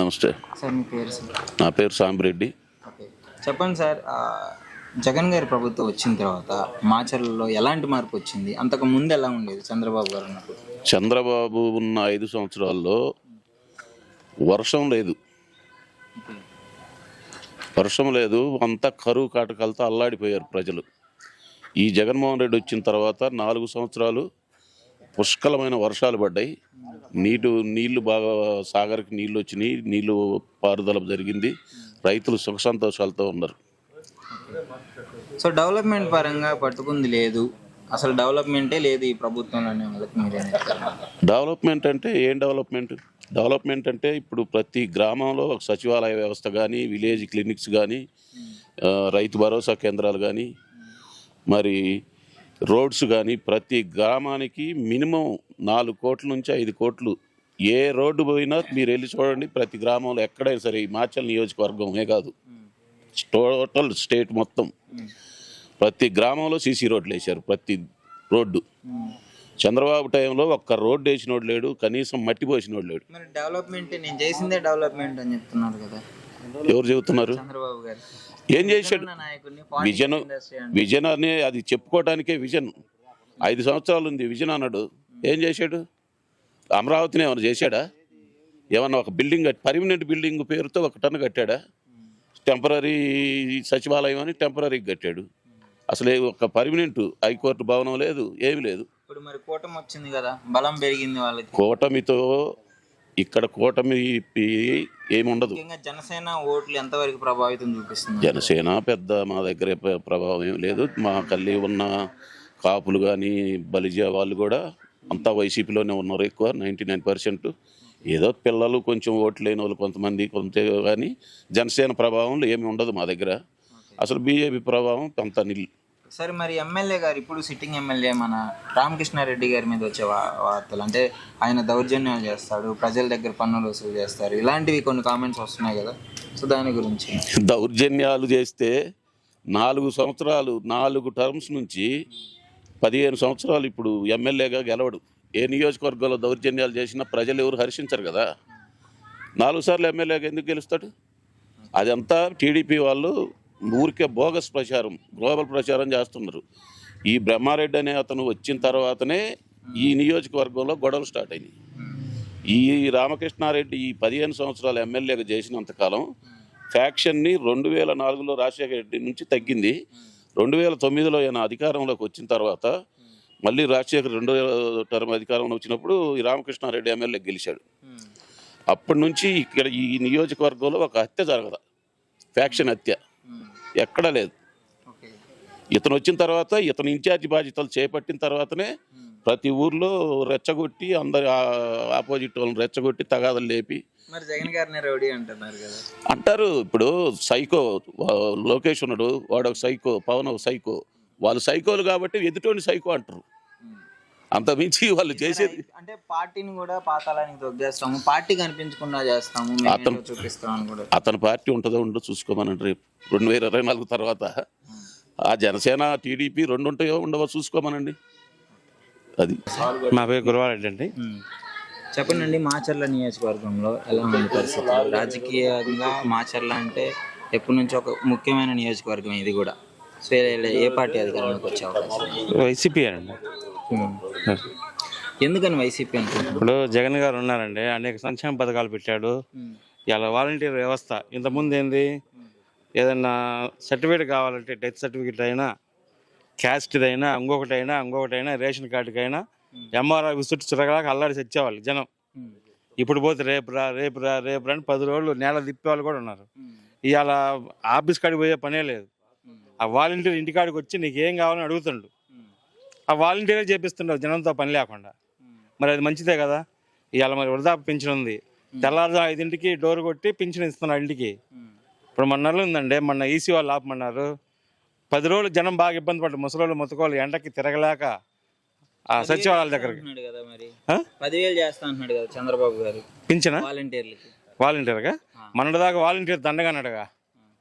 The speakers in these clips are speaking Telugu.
నమస్తే. సార్ మీ పేరు సార్? నా పేరు సాంబిరెడ్డి. ఓకే, చెప్పండి సార్. జగన్ గారి ప్రభుత్వం వచ్చిన తర్వాత మాచర్లలో ఎలాంటి మార్పు వచ్చింది? అంతకు ముందు ఎలా ఉండేది చంద్రబాబు గారు ఉన్నప్పుడు? చంద్రబాబు ఉన్న 5 సంవత్సరాల్లో వర్షం లేదు. ఓకే. వర్షం లేదు, అంతా కరువు కాటకాలతో అల్లాడిపోయారు ప్రజలు. ఈ జగన్మోహన్ రెడ్డి వచ్చిన తర్వాత 4 సంవత్సరాలు పుష్కలమైన వర్షాలు పడ్డాయి. నీళ్లు బాగా సాగర్కి నీళ్ళు వచ్చినాయి, నీళ్లు పారుదల జరిగింది. రైతులు సుఖ సంతోషాలతో ఉన్నారు. సో డెవలప్మెంట్ పరంగా పట్టుకుంది లేదు, అసలు డెవలప్మెంటే లేదు ఈ ప్రభుత్వంలోనే. మీరేం చెప్తారు? డెవలప్మెంట్ అంటే ఏం డెవలప్మెంట్? డెవలప్మెంట్ అంటే ఇప్పుడు ప్రతి గ్రామంలో ఒక సచివాలయ వ్యవస్థ కానీ, విలేజ్ క్లినిక్స్ కానీ, రైతు భరోసా కేంద్రాలు కానీ, మరి రోడ్స్ కానీ, ప్రతి గ్రామానికి మినిమం 4 కోట్ల నుంచి 5 కోట్లు. ఏ రోడ్డు పోయినా మీరు వెళ్ళి చూడండి, ప్రతి గ్రామంలో ఎక్కడైనా సరే, ఈ మాచల్ నియోజకవర్గమే కాదు, టోటల్ స్టేట్ మొత్తం ప్రతి గ్రామంలో సీసీ రోడ్లు వేశారు. ప్రతి రోడ్డు చంద్రబాబు టైంలో ఒక్క రోడ్డు వేసినోడు లేడు, కనీసం మట్టి పోసినోడు లేడు. మరి డెవలప్మెంట్ నేను చేసిందే డెవలప్మెంట్ అని చెప్తున్నారు కదా, ఎవరు చెబుతున్నారు? చంద్రబాబు గారు ఏం చేశాడు? విజన్ అనే అది చెప్పుకోవడానికే విజన్. 5 సంవత్సరాలు ఉంది విజన్ అన్నాడు. ఏం చేశాడు? అమరావతిని ఏమైనా చేశాడా? ఏమన్నా ఒక బిల్డింగ్ పర్మనెంట్ బిల్డింగ్ పేరుతో ఒక టన్ను కట్టాడా? టెంపరీ సచివాలయం అని టెంపరీగా కట్టాడు. అసలు ఒక పర్మనెంట్ హైకోర్టు భవనం లేదు, ఏమి లేదు. ఇప్పుడు మరి కూటమి వచ్చింది కదా, బలం పెరిగింది వాళ్ళకి. కూటమితో ఇక్కడ కూటమి ఏముండదు. జనసేన ఓట్లు ఎంతవరకు ప్రభావితం చూపిస్తుంది? జనసేన పెద్ద మా దగ్గర ప్రభావం ఏం లేదు. మా కల్లి ఉన్న కాపులు కానీ, బలిజ వాళ్ళు కూడా అంతా వైసీపీలోనే ఉన్నారు ఎక్కువ, 99%. ఏదో పిల్లలు కొంచెం ఓట్లు లేని వాళ్ళు కొంతమంది కానీ జనసేన ప్రభావంలో ఏమి ఉండదు మా దగ్గర. అసలు బీజేపీ ప్రభావం అంత నిల్. సరే, మరి ఎమ్మెల్యే గారు, ఇప్పుడు సిట్టింగ్ ఎమ్మెల్యే మన రామకృష్ణారెడ్డి గారి మీద వచ్చే వార్తలు అంటే ఆయన దౌర్జన్యాలు చేస్తాడు, ప్రజల దగ్గర పన్నులు వసూలు చేస్తారు, ఇలాంటివి కొన్ని కామెంట్స్ వస్తున్నాయి కదా. సో దాని గురించి. దౌర్జన్యాలు చేస్తే 4 సంవత్సరాలు 4 టర్మ్స్ నుంచి 15 సంవత్సరాలు ఇప్పుడు ఎమ్మెల్యేగా గెలవడు. ఏ నియోజకవర్గంలో దౌర్జన్యాలు చేసినా ప్రజలు ఎవరు హర్షించరు కదా. 4 సార్లు ఎమ్మెల్యేగా ఎందుకు గెలుస్తాడు? అదంతా టీడీపీ వాళ్ళు ఊరికే బోగస్ ప్రచారం, గ్లోబల్ ప్రచారం చేస్తున్నారు. ఈ బ్రహ్మారెడ్డి అనే అతను వచ్చిన తర్వాతనే ఈ నియోజకవర్గంలో గొడవలు స్టార్ట్ అయినాయి. ఈ రామకృష్ణారెడ్డి ఈ 15 సంవత్సరాలు ఎమ్మెల్యేగా చేసినంతకాలం ఫ్యాక్షన్ని 2004లో రాజశేఖర రెడ్డి నుంచి తగ్గింది. 2009లో ఆయన అధికారంలోకి వచ్చిన తర్వాత మళ్ళీ రాజశేఖర్ 2వ టర్మ్ అధికారంలో వచ్చినప్పుడు ఈ రామకృష్ణారెడ్డి ఎమ్మెల్యే గెలిచాడు. అప్పటి నుంచి ఇక్కడ ఈ నియోజకవర్గంలో ఒక హత్య జరగదు, ఫ్యాక్షన్ హత్య ఎక్కడా లేదు. ఇతను వచ్చిన తర్వాత, ఇతను ఇన్ఛార్జి బాధ్యతలు చేపట్టిన తర్వాతనే ప్రతి ఊర్లో రెచ్చగొట్టి, అందరి ఆపోజిట్ వాళ్ళని రెచ్చగొట్టి తగాదలు లేపి. మరి జగన్ గారిని రౌడీ అంటున్నారు కదా. అంటారు. ఇప్పుడు సైకో లోకేష్ ఉన్నాడు, వాడు ఒక సైకో, పవన్ ఒక సైకో. వాళ్ళు సైకోలు కాబట్టి ఎదుటోని సైకో అంటారు. అంత మించి వాళ్ళు చేసేది అంటే పార్టీని కూడా పాతాళానికి తొక్కేస్తాము, పార్టీ కనిపించకుండా చేస్తాము, చూపిస్తామని కూడా. అతని పార్టీ ఉంటుందో ఉండో చూసుకోమనండి. రేపు 2024 తర్వాత ఆ జనసేన టీడీపీ 2 ఉంటాయో ఉండవో చూసుకోమనండి. అది. మా పేరు గురవారెడ్డి అండి. చెప్పండి, మాచర్ల నియోజకవర్గంలో ఎలా ఉంది పరిస్థితి? రాజకీయంగా మాచర్ల అంటే ఎప్పటి నుంచో ఒక ముఖ్యమైన నియోజకవర్గం ఇది కూడా. సో ఏ పార్టీ అధికారంలోకి వచ్చే అవకాశం? వైసీపీ అండి. ఎందుకని వైసీపీ అనుకుంటున్నాను? ఇప్పుడు జగన్ గారు ఉన్నారండి, అనేక సంక్షేమ పథకాలు పెట్టాడు. ఇలా వాలంటీర్ వ్యవస్థ ఇంతకుముందు ఏంది, ఏదైనా సర్టిఫికేట్ కావాలంటే డెత్ సర్టిఫికేట్ అయినా, క్యాస్ట్దైనా, ఇంకొకటైనా రేషన్ కార్డుకైనా ఎంఆర్ ఆఫీస్ చుట్టూ చురగలాగా అల్లాడి తెచ్చేవాళ్ళు జనం. ఇప్పుడు పోతే రేపు రా అని 10 రోజులు నేల తిప్పేవాళ్ళు కూడా ఉన్నారు. ఇవాళ ఆఫీస్ కాడికి పోయే పనే లేదు. ఆ వాలంటీర్ ఇంటికాడికి వచ్చి నీకు ఏం కావాలని అడుగుతుండు. ఆ వాలంటీరే చేపిస్తుండవు జనంతో పని లేకుండా. మరి అది మంచిదే కదా. ఇవాళ మరి వృద్ధాప్య పింఛన్ ఉంది, తెల్లారుజాము 5ంటికి డోర్ కొట్టి పింఛన్ ఇస్తున్నారు ఇంటికి. ఇప్పుడు మొన్న ఉందండి, మొన్న ఈసీ వాళ్ళు ఆపమన్నారు. 10 రోజులు జనం బాగా ఇబ్బంది పడ్డారు, ముసలోళ్ళు ముతకోళ్ళు ఎండకి తిరగలేక ఆ సచివాలయాల దగ్గరికి. 10,000 చేస్తా అంటున్నాడు కదా చంద్రబాబు గారు పింఛనా వాలంటీర్గా. మొన్నటిదాకా వాలంటీర్ దండగన్నాడుగా,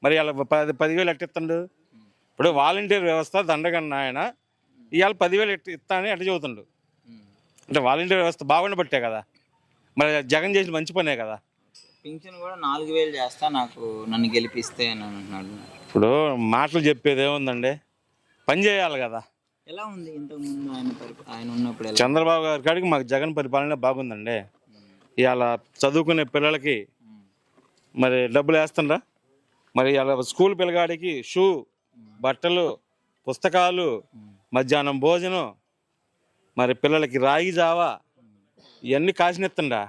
మరి ఇలా 10,000 ఎట్టిస్తాడు? ఇప్పుడు వాలంటీర్ వ్యవస్థ దండగన్న ఆయన ఇవాళ 10,000 ఇస్తా అని ఎట్లా చెబుతుండు? అంటే వాలంటీర్ వ్యవస్థ బాగుండబట్టే కదా. మరి జగన్ చేసిన మంచి పనే కదా. పింఛన్ కూడా 4,000 చేస్తా నన్ను గెలిపిస్తే అని అంటున్నాడు. ఇప్పుడు మాటలు చెప్పేది ఏముందండి, పని చేయాలి కదా. ఎలా ఉంది ఇంతకు ముందు ఆయన ఉన్నప్పుడు ఎలా? చంద్రబాబు గారి కాడికి మాకు జగన్ పరిపాలన బాగుందండి. ఇవాళ చదువుకునే పిల్లలకి మరి డబ్బులు వేస్తుండ్రా, మరి ఇలా స్కూల్ పిల్లగాడికి షూ, బట్టలు, పుస్తకాలు, మధ్యాహ్నం భోజనం, మరి పిల్లలకి రాగి జావా ఇవన్నీ కాసినెత్తండా.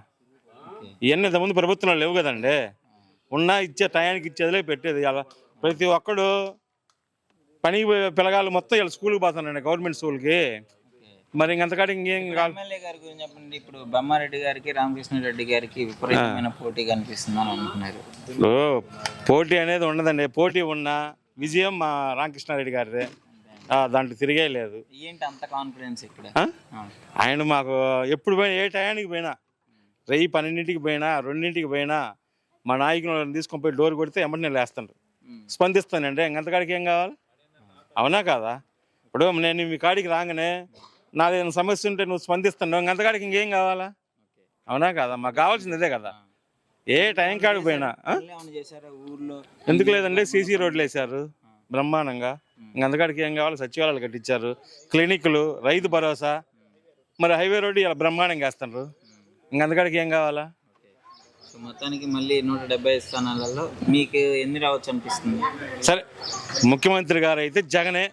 ఇవన్నీ ఇంతకుముందు ప్రభుత్వంలో లేవు కదండి. ఉన్నా ఇచ్చే టయానికి ఇచ్చేదిలే పెట్టేది. ఇలా ప్రతి ఒక్కడు పనికి పోయే పిల్లగాళ్ళు మొత్తం ఇలా స్కూల్కి పోతానండి, గవర్నమెంట్ స్కూల్కి. మరి ఇంకంతకాడి ఇంకేం కాదు. ఎమ్మెల్యే గారి గురించి చెప్పండి. ఇప్పుడు బ్రహ్మారెడ్డి గారికి రామకృష్ణారెడ్డి గారికి విపరీతమైన పోటీ కనిపిస్తుంది అని అంటున్నారు. ఇప్పుడు పోటీ అనేది ఉండదండి. పోటీ ఉన్న విజయం మా రామకృష్ణారెడ్డి గారిదే, దాంట్లో తిరిగే లేదు. ఏంటి అంత కాన్ఫిడెన్స్ ఇక్కడ? ఆయన మాకు ఎప్పుడు పోయినా, ఏ టయానికి పోయినా, 12:00 పోయినా, 2 పోయినా, మా నాయకులను తీసుకొని పోయి డోర్ కొడితే ఎమ్మటి నేను లేస్తాను, స్పందిస్తానండి. ఇంకంతకాడికి ఏం కావాలి? అవునా కాదా? ఇప్పుడు నేను మీ కాడికి రాగానే నాదేమైనా సమస్య ఉంటే నువ్వు స్పందిస్తాను, ఇంకంతకాడికి ఇంకేం కావాలా? అవునా కాదా? మాకు కావాల్సింది అదే కదా. ఏ టైం కాడికి పోయినా. ఎందుకు లేదండి, సీసీ రోడ్లు వేశారు బ్రహ్మాండంగా. ఇంకంతకాడికి ఏం కావాలి? సచివాలయాలు కట్టించారు, క్లినిక్లు, రైతు భరోసా, మరి హైవే రోడ్డు ఇలా బ్రహ్మాండంగా వేస్తున్నారు. ఇంకంతకాడికి ఏం కావాలా? సో మొత్తానికి మళ్ళీ 170 స్థానాలలో మీకు ఎన్ని రావచ్చు అనిపిస్తుంది? సరే, ముఖ్యమంత్రి గారు అయితే జగనే,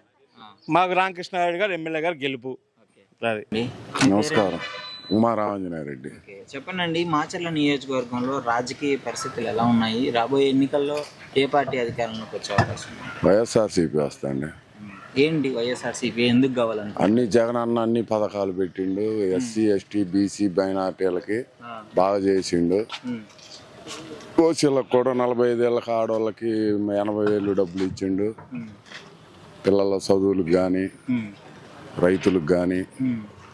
మాకు రామకృష్ణారెడ్డి గారు ఎమ్మెల్యే గారు గెలుపు. అది. నమస్కారం, ఉమారాంజనేయరెడ్డి. చెప్పండి, మాచర్ల నియోజకవర్గంలో రాజకీయ పరిస్థితులు ఎలా ఉన్నాయి? రాబోయే ఎన్నికల్లో ఏ పార్టీ అధికారంలోకి వచ్చే అవకాశం ఉంది? వైఎస్ఆర్సీపీ వస్తాండి. ఏంటి వైఎస్ఆర్సీపీ ఎందుకు కావాలని? అన్ని జగన్ అన్న అన్ని పథకాలు పెట్టిండు. ఎస్సీ, ఎస్టీ, బీసీ, మైనార్టీలకి బాగా చేసిండు. ఓసీలకు కూడా 45 ఏళ్ళకి ఆడవాళ్ళకి 80,000 డబ్బులు ఇచ్చిండు. పిల్లల చదువులకు కానీ, రైతులకు కానీ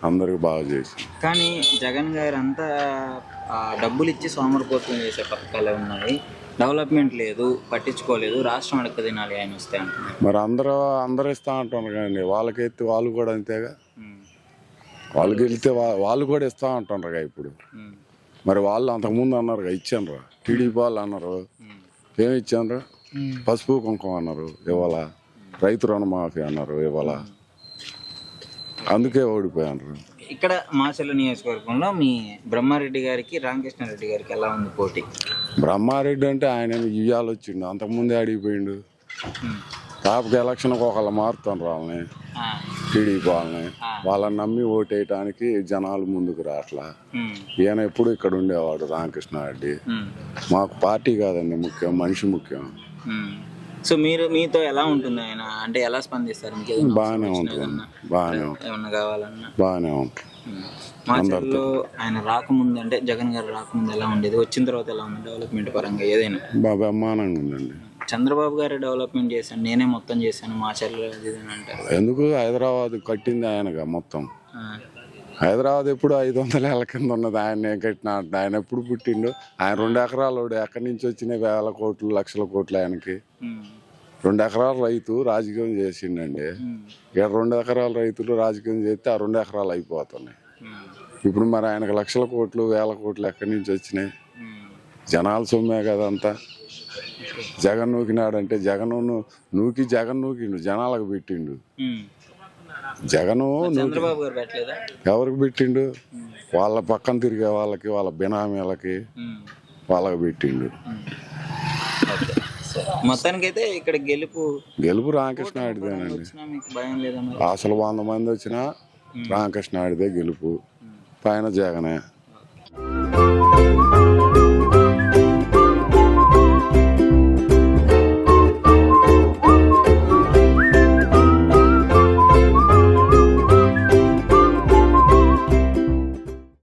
అందరికి బాగా చేసిండు. కానీ జగన్ గారు అంతా డబ్బులు ఇచ్చి సోమరిపోతులు చేసే పథకాలే ఉన్నాయి, డెవలప్మెంట్ లేదు, పట్టించుకోలేదు, రాష్ట్రం అడగ తినాలి ఆయన వస్తే అంటున్నారు. మరి అందరూ ఇస్తా అంటున్నారు కానీ వాళ్ళకి ఎత్తి వాళ్ళు కూడా అంతేగా. వాళ్ళకి వెళ్తే వాళ్ళు కూడా ఇస్తా అంటున్నారుగా ఇప్పుడు. మరి వాళ్ళు అంతకుముందు అన్నారుగా, ఇచ్చానరా. టీడీపీ వాళ్ళు అన్నారు, ఏమి ఇచ్చానరా? పసుపు కుంకుమ అన్నారు, ఇవాళ రైతు రుణమాఫీ అన్నారు, ఇవాళ అందుకే ఓడిపోయారు. ఇక్కడ మాచర్ల నియోజకవర్గంలో మీ బ్రహ్మారెడ్డి గారికి రామకృష్ణారెడ్డి గారికి ఎలా ఉంది పోటీ? బ్రహ్మారెడ్డి అంటే ఆయన ఇయ్యాలు వచ్చిండు, అంతకుముందే అడిగిపోయిండు. టాప్కి ఎలక్షన్కి ఒకళ్ళు మారుతాను వాళ్ళని, టీడీపీ వాళ్ళని నమ్మి ఓటేయటానికి జనాలు ముందుకు రావట్లా. ఈయన ఎప్పుడు ఇక్కడ ఉండేవాడు రామకృష్ణారెడ్డి. మాకు పార్టీ కాదండి ముఖ్యం, మనిషి ముఖ్యం. సో మీతో ఎలా ఉంటుంది ఆయన, అంటే ఎలా స్పందిస్తారు? బాగానే ఉంటుంది, ఏమన్నా కావాలన్నా బాగానే ఉంటుంది. మాచర్లో ఆయన రాకముందు, అంటే జగన్ గారు రాకముందు ఎలా ఉండేది, వచ్చిన తర్వాత ఎలా ఉంది డెవలప్మెంట్ పరంగా? ఏదైనా బ్రహ్మాండంగా ఉందండి. చంద్రబాబు గారు డెవలప్మెంట్ చేశాను, నేనే మొత్తం చేశాను మాచర్లో అది అంటారు. ఎందుకు? హైదరాబాద్ కట్టింది ఆయనగా మొత్తం. హైదరాబాద్ ఎప్పుడు 500 ఏళ్ళ కింద ఉన్నది, ఆయన కట్టిన. ఆయన ఎప్పుడు పుట్టిండు? ఆయన 2 ఎకరాలు ఎక్కడి నుంచి వచ్చినాయి? వేల కోట్లు, లక్షల కోట్లు ఆయనకి. 2 ఎకరాల రైతు రాజకీయం చేసిండండి. ఇక్కడ 2 ఎకరాల రైతులు రాజకీయం చేస్తే ఆ 2 ఎకరాలు అయిపోతున్నాయి. ఇప్పుడు మరి ఆయనకు లక్షల కోట్లు, వేల కోట్లు ఎక్కడి నుంచి వచ్చినాయి? జనాల సొమ్మే కదంతా. జగన్ నూకినాడంటే జగన్ నూకిండు, జనాలకు పెట్టిండు. జగను చంద్రబాబు గారు పెట్టలేదా? ఎవరికి పెట్టిండు? వాళ్ళ పక్కన తిరిగే వాళ్ళకి, వాళ్ళ బినామీలకి, వాళ్ళకి పెట్టిండు. మొత్తానికైతే ఇక్కడ గెలుపు రామకృష్ణారెడ్డిదేనండి. అసలు 100 మంది వచ్చినా రామకృష్ణారెడ్డిదే గెలుపు, పైన జగనే.